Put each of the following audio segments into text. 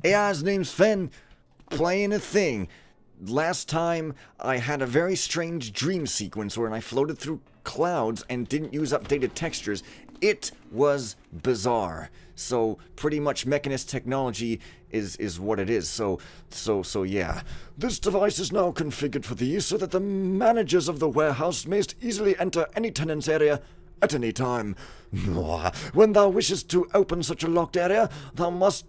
AI's name's Fen, playing a thing. Last time, I had a very strange dream sequence where I floated through clouds and didn't use updated textures. It was bizarre. So, pretty much Mechanist technology is what it is. So yeah. This device is now configured for thee so that the managers of the warehouse mayst easily enter any tenant's area at any time. When thou wishest to open such a locked area, thou might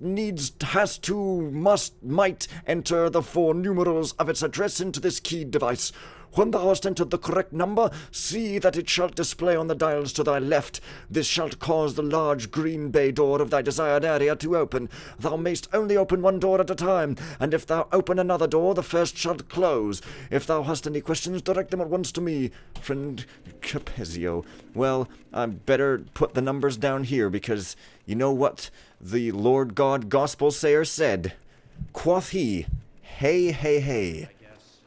enter the 4 numerals of its address into this keyed device. When thou hast entered the correct number, see that it shall display on the dials to thy left. This shall cause the large green bay door of thy desired area to open. Thou mayst only open one door at a time, and if thou open another door, the first shall close. If thou hast any questions, direct them at once to me, friend Capezio. Well, I better put the numbers down here, because you know what the Lord God Gospel Sayer said? Quoth he, hey, hey, hey.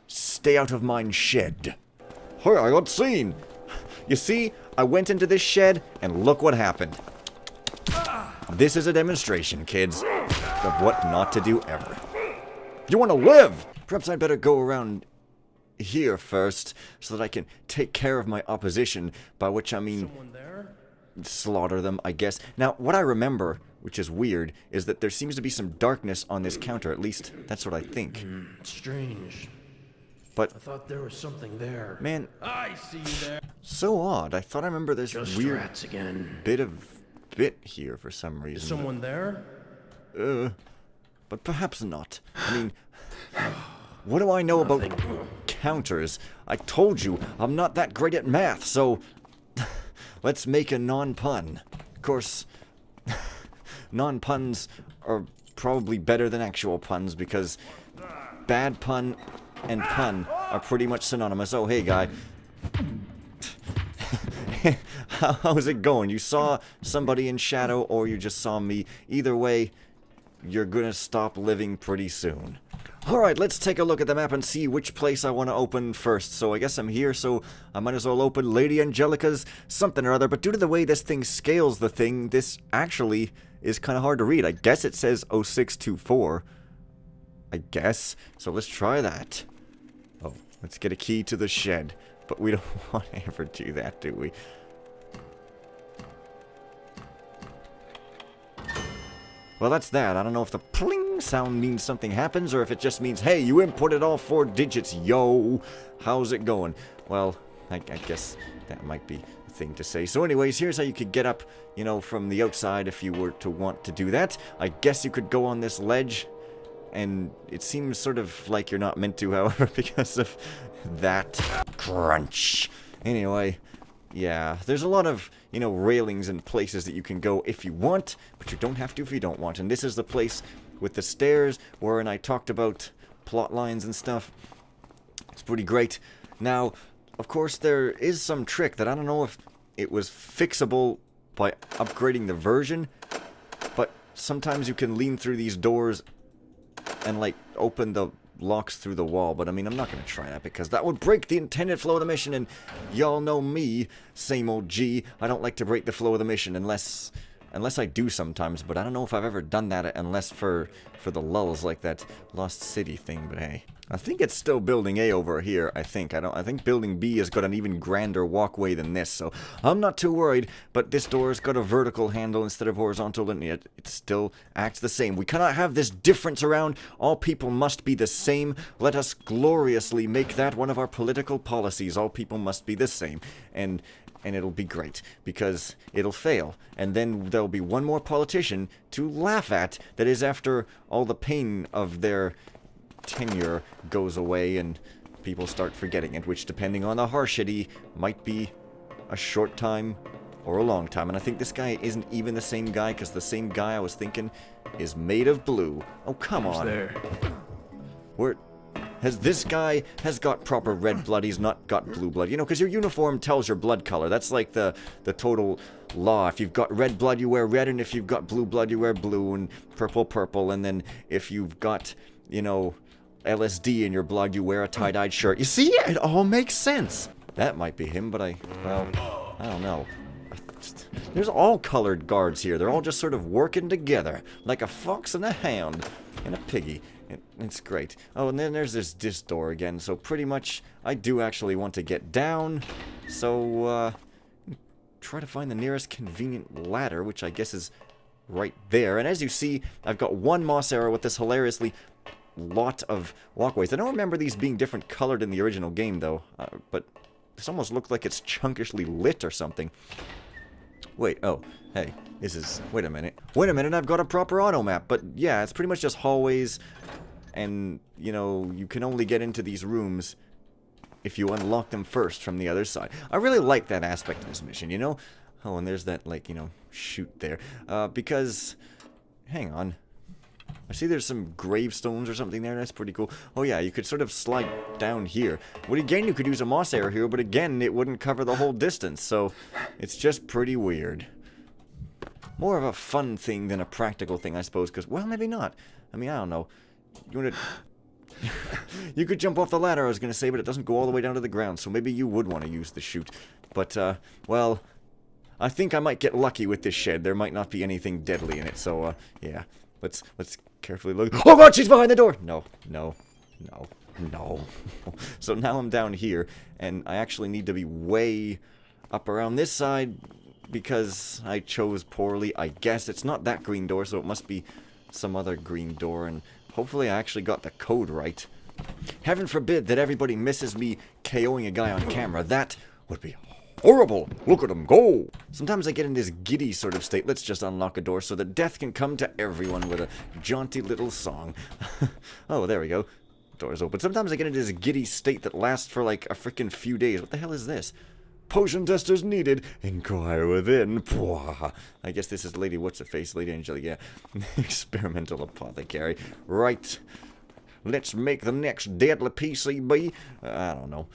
Stay out of mine shed. Hey, I got seen. You see, I went into this shed, and look what happened. This is a demonstration, kids, of what not to do ever. You want to live? Perhaps I'd better go around here first, so that I can take care of my opposition, by which I mean slaughter them, I guess. Now, what I remember, which is weird, is that there seems to be some darkness on this counter. At least, that's what I think. Strange. But I thought there was something there. Man, I see you there. So odd. I thought I remember this Just weird rats again. bit here for some reason. Is someone there? But perhaps not. I mean, what do I know about counters? I told you, I'm not that great at math, so let's make a non-pun. Of course, non-puns are probably better than actual puns because bad pun and pun are pretty much synonymous. Oh, hey, guy. How's it going? You saw somebody in shadow or you just saw me. Either way, you're gonna stop living pretty soon. Alright, let's take a look at the map and see which place I want to open first. So I guess I'm here, so I might as well open Lady Angelica's something or other. But due to the way this thing scales the thing, this actually is kind of hard to read. I guess it says 0624. I guess. So let's try that. Oh, let's get a key to the shed. But we don't want to ever do that, do we? Well, that's that. I don't know if the pling sound means something happens or if it just means, hey, you inputted all 4 digits, yo. How's it going? Well, I guess that might be a thing to say. So anyways, here's how you could get up, you know, from the outside if you were to want to do that. I guess you could go on this ledge. And it seems sort of like you're not meant to, however, because of that crunch. Anyway, yeah, there's a lot of, you know, railings and places that you can go if you want, but you don't have to if you don't want. And this is the place with the stairs wherein I talked about plot lines and stuff. It's pretty great. Now, of course, there is some trick that I don't know if it was fixable by upgrading the version, but sometimes you can lean through these doors and, like, open the locks through the wall. But, I mean, I'm not going to try that because that would break the intended flow of the mission. And y'all know me, same old G. I don't like to break the flow of the mission unless I do sometimes. But I don't know if I've ever done that unless for the lulls, like that Lost City thing. But, hey. I think it's still Building A over here, I think. I think Building B has got an even grander walkway than this, so I'm not too worried. But this door's got a vertical handle instead of horizontal, and it still acts the same. We cannot have this difference around. All people must be the same. Let us gloriously make that one of our political policies. All people must be the same. And it'll be great, because it'll fail. And then there'll be one more politician to laugh at that is after all the pain of their tenure goes away and people start forgetting it, which, depending on the harshity, might be a short time or a long time. And I think this guy isn't even the same guy, because the same guy I was thinking is made of blue. Oh, come on. There. This guy has got proper red blood, he's not got blue blood. You know, because your uniform tells your blood color. That's like the total law. If you've got red blood, you wear red, and if you've got blue blood, you wear blue, and purple, and then if you've got, you know, LSD in your blood, you wear a tie-dyed shirt. You see? It all makes sense. That might be him, but I don't know. There's all colored guards here. They're all just sort of working together, like a fox and a hound. And a piggy. It's great. Oh, and then there's this door again. So pretty much, I do actually want to get down. So, try to find the nearest convenient ladder, which I guess is right there. And as you see, I've got one moss arrow with this hilariously lot of walkways. I don't remember these being different colored in the original game, though. But this almost looks like it's chunkishly lit or something. Wait, oh, hey, this is... Wait a minute, I've got a proper auto map. But yeah, it's pretty much just hallways. And, you know, you can only get into these rooms if you unlock them first from the other side. I really like that aspect of this mission, you know? Oh, and there's that, like, you know, chute there. Because... Hang on. I see there's some gravestones or something there. That's pretty cool. Oh, yeah, you could sort of slide down here. Well, again, you could use a moss arrow here, but again, it wouldn't cover the whole distance. So, it's just pretty weird. More of a fun thing than a practical thing, I suppose, because, well, maybe not. I mean, I don't know. You want to... you could jump off the ladder, I was going to say, but it doesn't go all the way down to the ground, so maybe you would want to use the chute. But, well, I think I might get lucky with this shed. There might not be anything deadly in it, so, yeah. Let's carefully look. Oh god, she's behind the door! No. So now I'm down here, and I actually need to be way up around this side, because I chose poorly. I guess it's not that green door, so it must be some other green door, and hopefully I actually got the code right. Heaven forbid that everybody misses me KOing a guy on camera. That would be horrible. Look at him go. Sometimes I get in this giddy sort of state. Let's just unlock a door so that death can come to everyone with a jaunty little song. Oh, there we go. Door's open. Sometimes I get into this giddy state that lasts for like a freaking few days. What the hell is this? Potion testers needed. Inquire within. Pwah. I guess this is Lady What's-Her-Face. Lady Angela, yeah. Experimental apothecary. Right. Let's make the next deadly PCB. I don't know.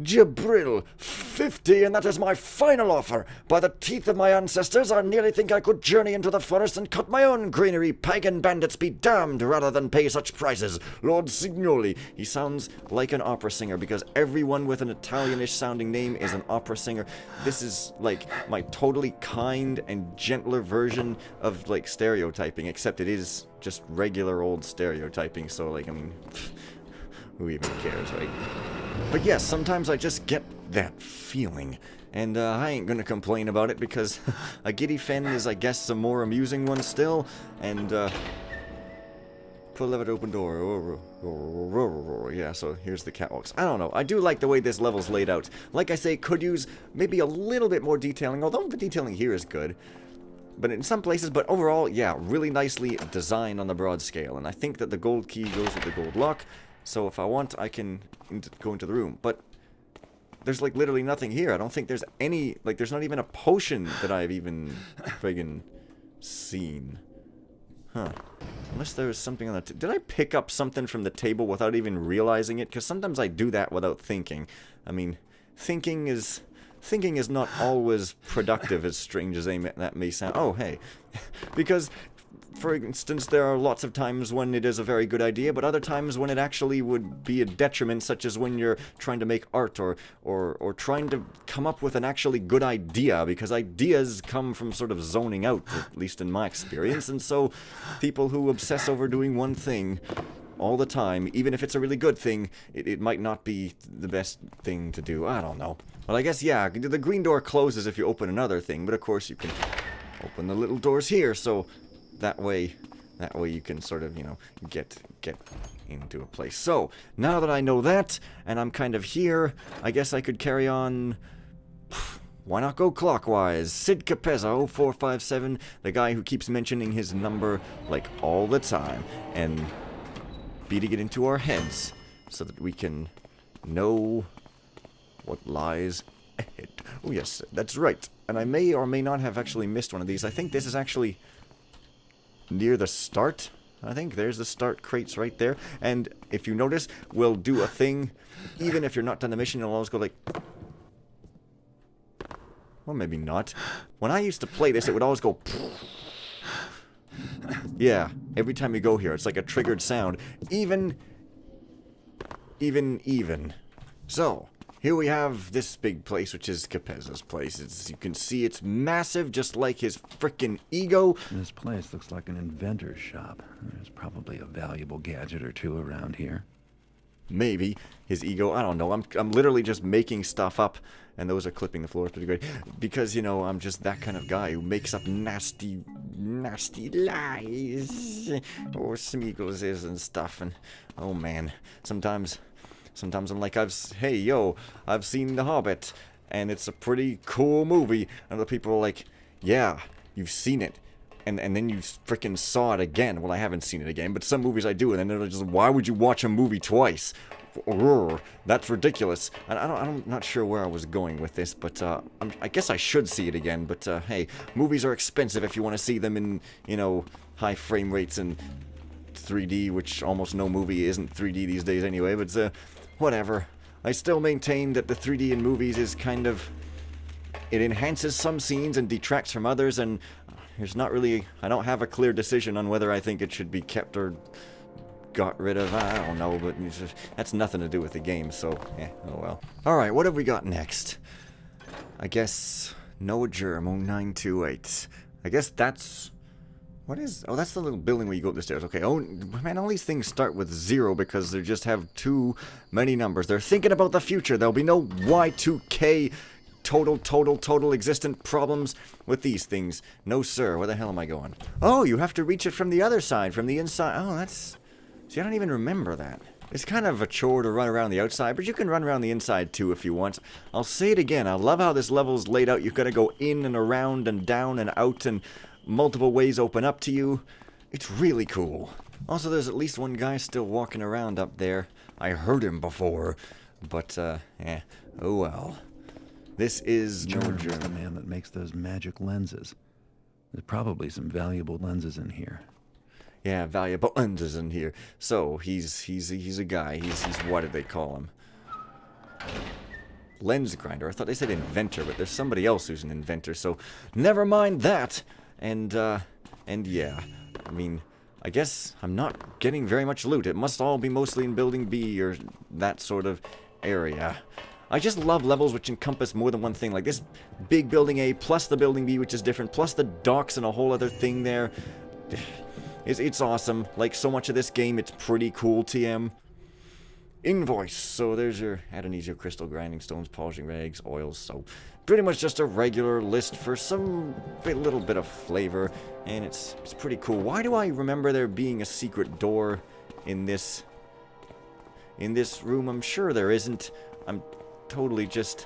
Jabril, 50, and that is my final offer. By the teeth of my ancestors, I nearly think I could journey into the forest and cut my own greenery. Pagan bandits be damned rather than pay such prices. Lord Signoli. He sounds like an opera singer because everyone with an Italianish sounding name is an opera singer. This is like my totally kind and gentler version of like stereotyping, except it is just regular old stereotyping. So like, I mean, who even cares, right? But yes, sometimes I just get that feeling. And I ain't gonna complain about it because a giddy fen is, I guess, a more amusing one still. And, pull lever to open door. Yeah, so here's the catwalks. I don't know. I do like the way this level's laid out. Like I say, could use maybe a little bit more detailing, although the detailing here is good. But in some places, but overall, yeah, really nicely designed on the broad scale. And I think that the gold key goes with the gold lock. So if I want, I can go into the room. But there's like literally nothing here. I don't think there's any, like there's not even a potion that I've even friggin' seen. Huh. Unless there was something on the... Did I pick up something from the table without even realizing it? Because sometimes I do that without thinking. I mean, thinking is not always productive, as strange as that may sound. Oh, hey. Because... For instance, there are lots of times when it is a very good idea, but other times when it actually would be a detriment, such as when you're trying to make art or trying to come up with an actually good idea, because ideas come from sort of zoning out, at least in my experience, and so people who obsess over doing one thing all the time, even if it's a really good thing, it might not be the best thing to do. I don't know. Well, I guess, yeah, the green door closes if you open another thing, but of course you can open the little doors here, so... That way you can sort of, you know, get into a place. So, now that I know that, and I'm kind of here, I guess I could carry on... Why not go clockwise? Sid Capezza, 0457, the guy who keeps mentioning his number, like, all the time. And beating it into our heads, so that we can know what lies ahead. Oh yes, that's right. And I may or may not have actually missed one of these. I think this is actually... near the start. I think there's the start crates right there. And if you notice, we'll do a thing. Even if you're not done the mission, you'll always go like... Well, maybe not. When I used to play this, it would always go... Yeah, every time you go here, it's like a triggered sound. Even. So, here we have this big place, which is Capeza's place. You can see it's massive, just like his frickin' ego. This place looks like an inventor's shop. There's probably a valuable gadget or two around here. Maybe his ego. I don't know. I'm literally just making stuff up, and those are clipping the floor. It's pretty great because, you know, I'm just that kind of guy who makes up nasty lies or Smeagol's is and stuff. And oh man, sometimes I'm like, hey yo, I've seen The Hobbit, and it's a pretty cool movie. And other people are like, yeah, you've seen it. And then you freaking saw it again. Well, I haven't seen it again, but some movies I do, and then they're just, why would you watch a movie twice? That's ridiculous. I'm not sure where I was going with this, but I guess I should see it again. But hey, movies are expensive if you want to see them in, you know, high frame rates and 3D, which almost no movie isn't 3D these days anyway. But whatever. I still maintain that the 3D in movies is kind of, it enhances some scenes and detracts from others, and there's not really, I don't have a clear decision on whether I think it should be kept or got rid of. I don't know, but that's nothing to do with the game, so, oh well. Alright, what have we got next? I guess Noah Germ 0928. I guess that's, what is, oh, that's the little building where you go up the stairs. Okay, oh, man, all these things start with 0 because they just have too many numbers. They're thinking about the future. There'll be no Y2K total existent problems with these things. No, sir. Where the hell am I going? Oh, you have to reach it from the other side, from the inside. Oh, that's... See, I don't even remember that. It's kind of a chore to run around the outside, but you can run around the inside, too, if you want. I'll say it again. I love how this level's laid out. You've got to go in and around and down and out, and multiple ways open up to you. It's really cool. Also, there's at least one guy still walking around up there. I heard him before, but, oh well. This is no Germ Germ. is the man that makes those magic lenses. There's probably some valuable lenses in here. Yeah, valuable lenses in here. So he's a guy. He's what did they call him? Lens grinder. I thought they said inventor, but there's somebody else who's an inventor. So never mind that. And yeah, I mean, I guess I'm not getting very much loot. It must all be mostly in Building B or that sort of area. I just love levels which encompass more than one thing, like this big Building A, plus the Building B, which is different, plus the docks and a whole other thing there. It's awesome. Like, so much of this game, it's pretty cool, TM. Invoice. So there's your Adonesia, crystal, grinding stones, polishing rags, oils, soap. Pretty much just a regular list for some little bit of flavor, and it's pretty cool. Why do I remember there being a secret door in this room? I'm sure there isn't. I'm totally just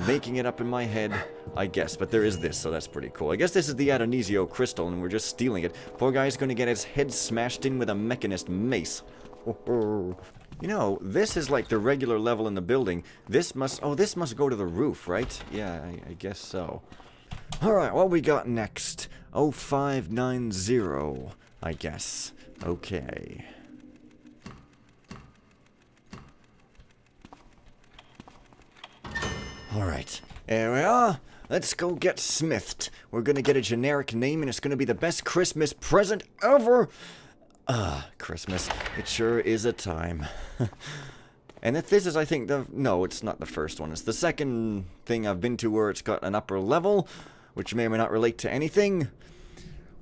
making it up in my head, I guess. But there is this, so that's pretty cool. I guess this is the Adonesio crystal, and we're just stealing it. Poor guy's gonna get his head smashed in with a mechanist mace. You know, this is like the regular level in the building. This must go to the roof, right? Yeah, I guess so. Alright, what we got next? 0590, I guess. Okay. Alright, here we are. Let's go get smithed. We're gonna get a generic name, and it's gonna be the best Christmas present ever. Christmas. It sure is a time. And if this is, I think, no, it's not the first one. It's the second thing I've been to where it's got an upper level, which may or may not relate to anything.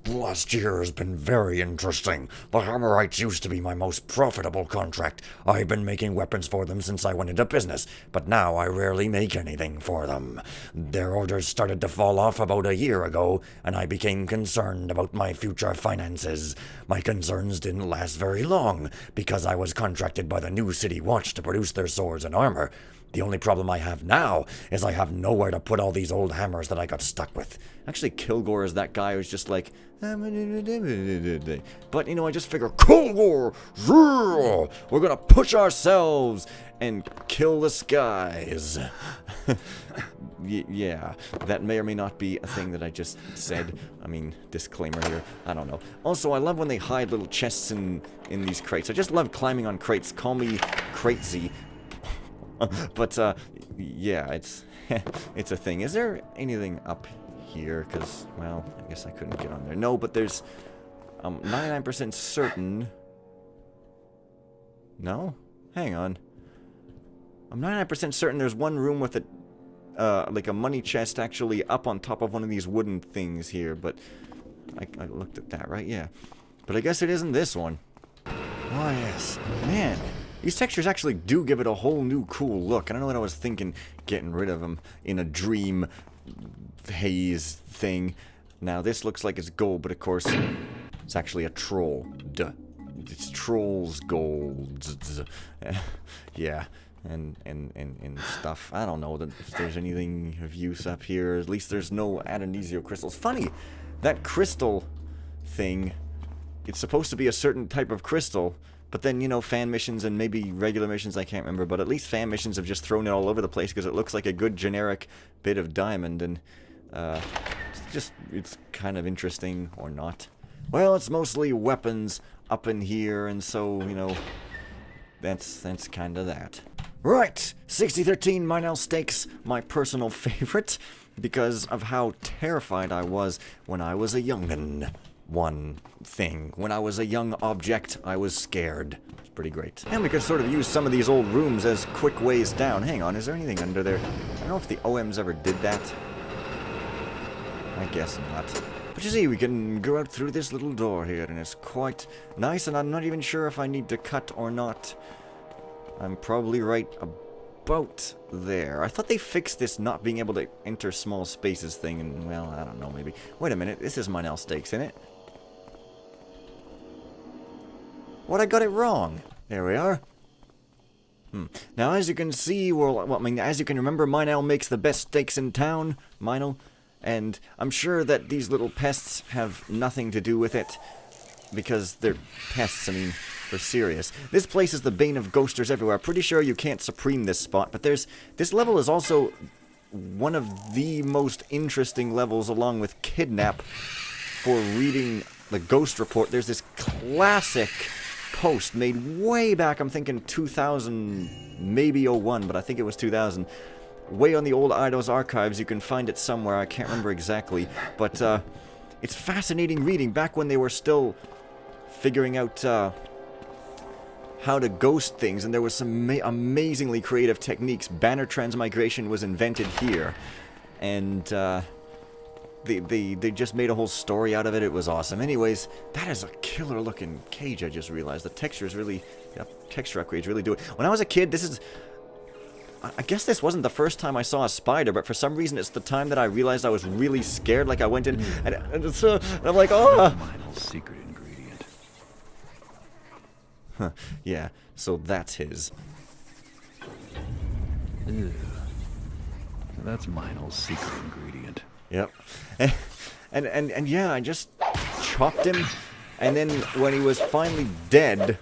Last year has been very interesting. The Hammerites used to be my most profitable contract. I've been making weapons for them since I went into business, but now I rarely make anything for them. Their orders started to fall off about a year ago, and I became concerned about my future finances. My concerns didn't last very long, because I was contracted by the New City Watch to produce their swords and armor. The only problem I have now is I have nowhere to put all these old hammers that I got stuck with. Actually, Kilgore is that guy who's just like... But, you know, I just figure, Kilgore! We're gonna push ourselves and kill the skies. Yeah, that may or may not be a thing that I just said. I mean, disclaimer here. I don't know. Also, I love when they hide little chests in these crates. I just love climbing on crates. Call me cratesy. But, yeah, it's it's a thing. Is there anything up here? Because, well, I guess I couldn't get on there. No, but there's 99% certain. No? Hang on. I'm 99% certain there's one room with a, like a money chest actually up on top of one of these wooden things here, but I looked at that, right? Yeah. But I guess it isn't this one. Oh, yes. Man, these textures actually do give it a whole new cool look. I don't know what I was thinking, getting rid of them in a dream haze thing. Now, this looks like it's gold, but of course, it's actually a troll. Duh. It's troll's gold. Yeah. And stuff. I don't know if there's anything of use up here. At least there's no Adonisio crystals. Funny, that crystal thing, it's supposed to be a certain type of crystal, but then, you know, fan missions and maybe regular missions, I can't remember, but at least fan missions have just thrown it all over the place because it looks like a good generic bit of diamond, and it's kind of interesting, or not. Well, it's mostly weapons up in here, and so, you know, that's kind of that. Right, 6013 Minel Stakes, my personal favorite, because of how terrified I was when I was a young'un. One thing. When I was a young object, I was scared. It's pretty great. And we could sort of use some of these old rooms as quick ways down. Hang on, is there anything under there? I don't know if the OMs ever did that. I guess not. But you see, we can go out through this little door here, and it's quite nice, and I'm not even sure if I need to cut or not. I'm probably right about there. I thought they fixed this not being able to enter small spaces thing, and, well, I don't know, maybe. Wait a minute, this is Minel Stakes, isn't it? What, I got it wrong? There we are. Now, as you can see, well, I mean, as you can remember, Minel makes the best steaks in town, Minel, and I'm sure that these little pests have nothing to do with it, because they're pests, I mean, they're serious. This place is the bane of ghosters everywhere. Pretty sure you can't supreme this spot, but this level is also one of the most interesting levels, along with Kidnap, for reading the ghost report. There's this classic post made way back, I'm thinking 2000, maybe 01, but I think it was 2000. Way on the old Eidos archives, you can find it somewhere, I can't remember exactly, but it's fascinating reading back when they were still figuring out how to ghost things, and there was some amazingly creative techniques. Banner transmigration was invented here, and they just made a whole story out of it. It was awesome. Anyways, that is a killer looking cage. I just realized the textures really, texture upgrades really do it. When I was a kid, I guess this wasn't the first time I saw a spider, but for some reason it's the time that I realized I was really scared. Like I went in and I'm like, oh. Secret ingredient. Yeah, so that's his. Ew. So that's Minel's secret ingredient. Yep. And yeah, I just chopped him, and then when he was finally dead,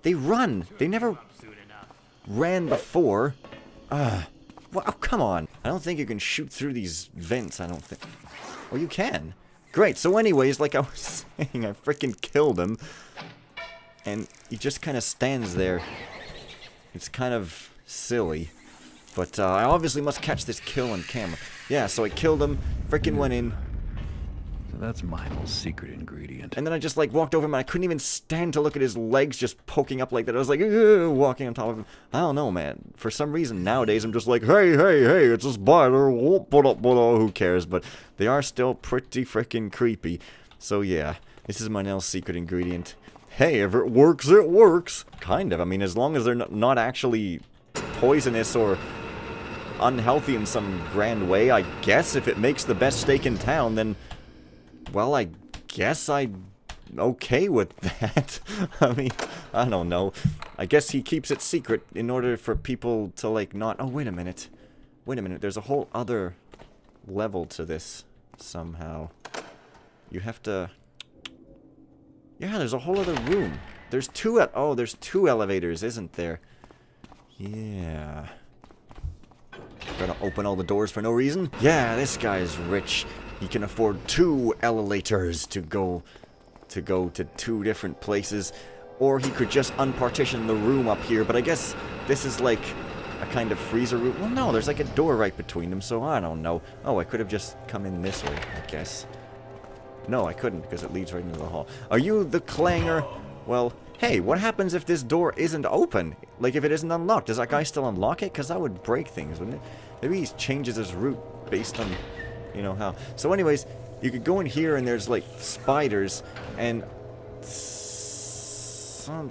they run. They never ran before. Well, oh, come on. I don't think you can shoot through these vents, I don't think. Well, you can. Great, so anyways, like I was saying, I freaking killed him. And he just kind of stands there. It's kind of silly. But I obviously must catch this kill on camera. Yeah, so I killed him, freaking went in. So that's Minel's secret ingredient. And then I just like walked over him and I couldn't even stand to look at his legs just poking up like that. I was like, walking on top of him. I don't know, man. For some reason nowadays I'm just like, hey, it's a spider. Who cares? But they are still pretty freaking creepy. So yeah, this is Minel's secret ingredient. Hey, if it works, it works. Kind of. I mean, as long as they're not actually poisonous or unhealthy in some grand way, I guess. If it makes the best steak in town, then, well, I guess I'm okay with that. I mean, I don't know. I guess he keeps it secret in order for people to, like, not... Oh, wait a minute. Wait a minute. There's a whole other level to this somehow. You have to... Yeah, there's a whole other room. There's two... Oh, there's two elevators, isn't there? Yeah. Gotta open all the doors for no reason. Yeah, this guy's rich. He can afford 2 elevators to go to 2 different places. Or he could just unpartition the room up here, but I guess this is like a kind of freezer room. Well, no, there's like a door right between them, so I don't know. Oh, I could have just come in this way, I guess. No, I couldn't, because it leads right into the hall. Are you the clanger Well, hey, what happens if this door isn't open? Like, if it isn't unlocked, does that guy still unlock it? Because that would break things, wouldn't it? Maybe he changes his route based on, you know, how. So anyways, you could go in here and there's, like, spiders and something.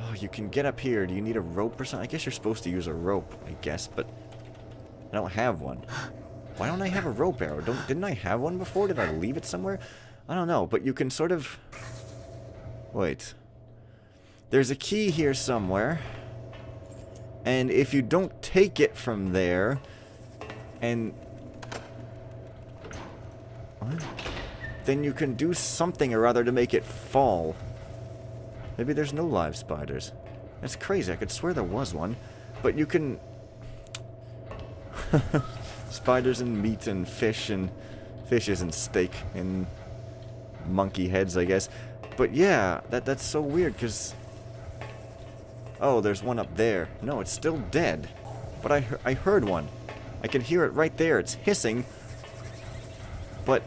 Oh, you can get up here. Do you need a rope or something? I guess you're supposed to use a rope, I guess, but I don't have one. Why don't I have a rope arrow? Didn't I have one before? Did I leave it somewhere? I don't know, but you can sort of... Wait. There's a key here somewhere. And if you don't take it from there... And... What? Then you can do something or other to make it fall. Maybe there's no live spiders. That's crazy. I could swear there was one. But you can... Spiders and meat and fish and... Fishes and steak and... monkey heads, I guess. But yeah, that's so weird, because... Oh, there's one up there. No, it's still dead. But I heard one. I can hear it right there. It's hissing. But...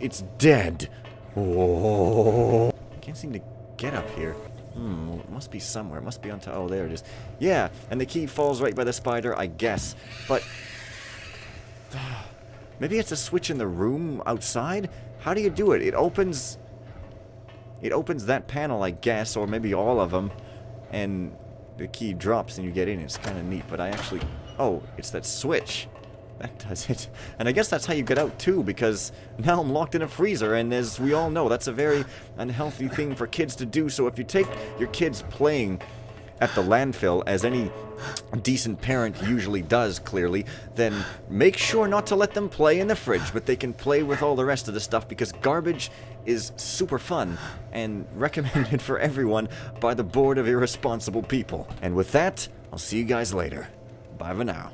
it's dead. Oh. I can't seem to get up here. It must be somewhere. It must be on top. Oh, there it is. Yeah, and the key falls right by the spider, I guess. But... maybe it's a switch in the room outside? How do you do it? It opens that panel, I guess, or maybe all of them, and the key drops and you get in. It's kind of neat, but I actually... Oh, it's that switch. That does it. And I guess that's how you get out, too, because now I'm locked in a freezer, and as we all know, that's a very unhealthy thing for kids to do. So if you take your kids playing at the landfill, as any decent parent usually does, clearly, then make sure not to let them play in the fridge, but they can play with all the rest of the stuff, because garbage is super fun and recommended for everyone by the Board of Irresponsible People. And with that, I'll see you guys later. Bye for now.